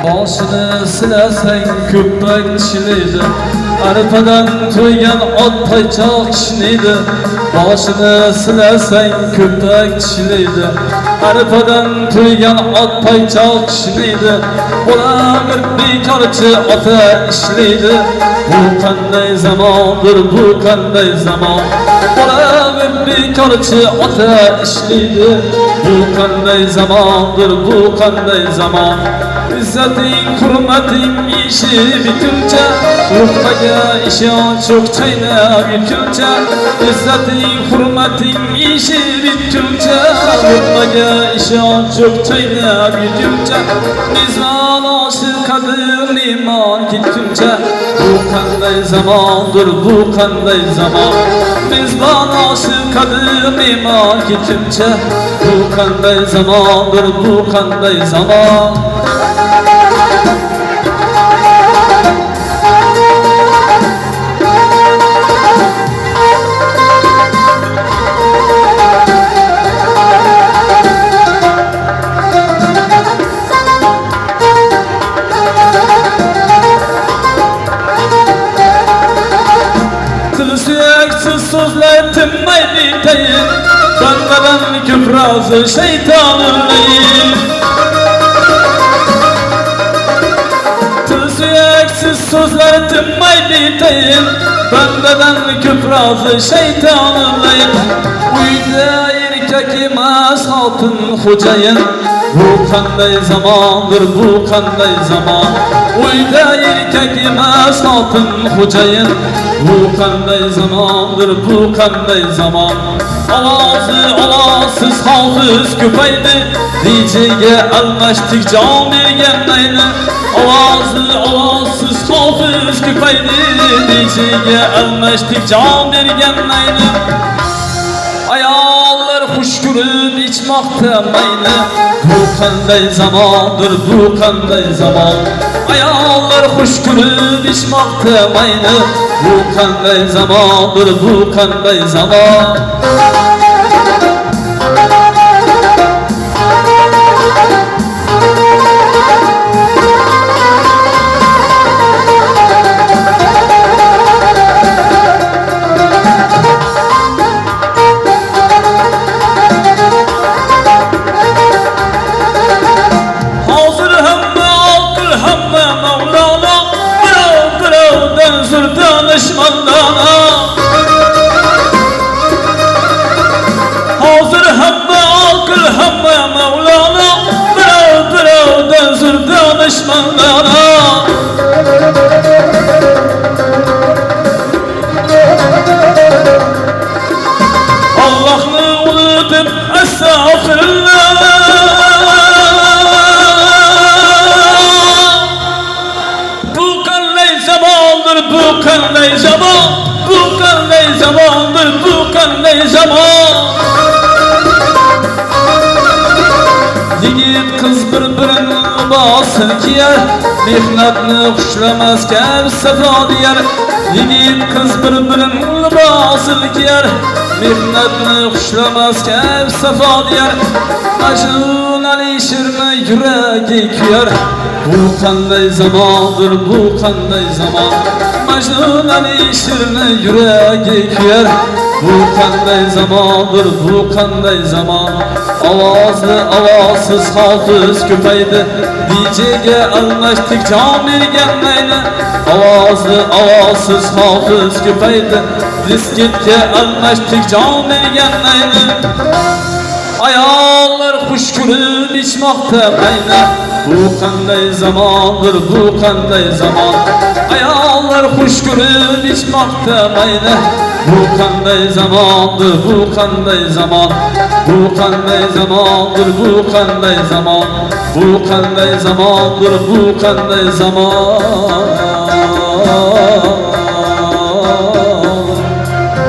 Boshini silasang ko'ppak tishlaydi, arpadan to'ygan ot paychoq kishnaydi. Boshini silasang ko'ppak tishlaydi, arpadan to'ygan ot paychoq kishnaydi. Bola bir bekorchi ota ishlaydi, bu qanday zamondir, bu qanday zamon. Bola bir bekorchi ota ishlaydi, bu qanday zamondir, bu qanday zamon. İzzeting, hurmating ishi bituncha, ruhga ishonch yo'q chaynab yutguncha. İzzeting, hurmating ishi bituncha, ruhga ishonch yo'q chaynab yutguncha. Mezbon oshiq qadrli iymon ketguncha, bu qanday zamondir, bu qanday zamon. Mezbon oshiq qadrli iymon ketguncha, bu qanday zamondir, bu qanday zamon. Sözler tinmaydi tayin, bandadan ko'p rozi shaytonlayim. Suyaksiz sözler tinmaydi tayin, bandadan ko'p rozi shaytonlayim. Uyda erkak emas xotin xo'jayin, bu qanday zamondir, bu qanday zamon. Uyda erkak emas xotin xo'jayin, bu qanday zamondir, bu qanday zamon. Ovozi ovozsiz hofiz ko'paydi, DJga almashdik jon bergan ayni. Ovozi ovozsiz hofiz ko'paydi, DJga almashdik jon bergan ayni. Ayollar xush ko'rib ichmoqda mayni, bu qanday zamondir, bu qanday zamon. Ayollar xush ko'rib ichmoqda mayni, bu qanday zamondir, bu qanday zamon. Hazır hamma akıl hamma Mevlana, birovdan zur danışmanlara. Allah'ını unutup estağfirullah, bu qanday zamondir, bu qanday zamon. Bu qanday zamondir, bu qanday zamon. Yigit kız bir-birini libosini kiyar, mehnatni xushlamas kar safo diyar. Yigit kız bir-birini libosini kiyar, mehnatni xushlamas kar safo diyar. Majnun Alishirni yuragi kuyar, bu qanday zamondir, bu qanday zamon. Majnun Alishirni yuragi kuyar, bu qanday zamondir, bu qanday zamon. Ovozli ovozsiz hofiz ko'paydi, DJga almashdik jon bergan mayli. Ovozli ovozsiz hofiz ko'paydi, disketga almashdik jon bergan mayli. Ayollar xush ko'rib ichmoqda mayli, bu qanday zamondir, bu qanday zamon. Ayollar xush ko'rib ichmoqda mayli, bu qanday zamondir, bu qanday zamon. Bu qanday zamondir, bu qanday zamon. Bu qanday zamondir, bu qanday zamon.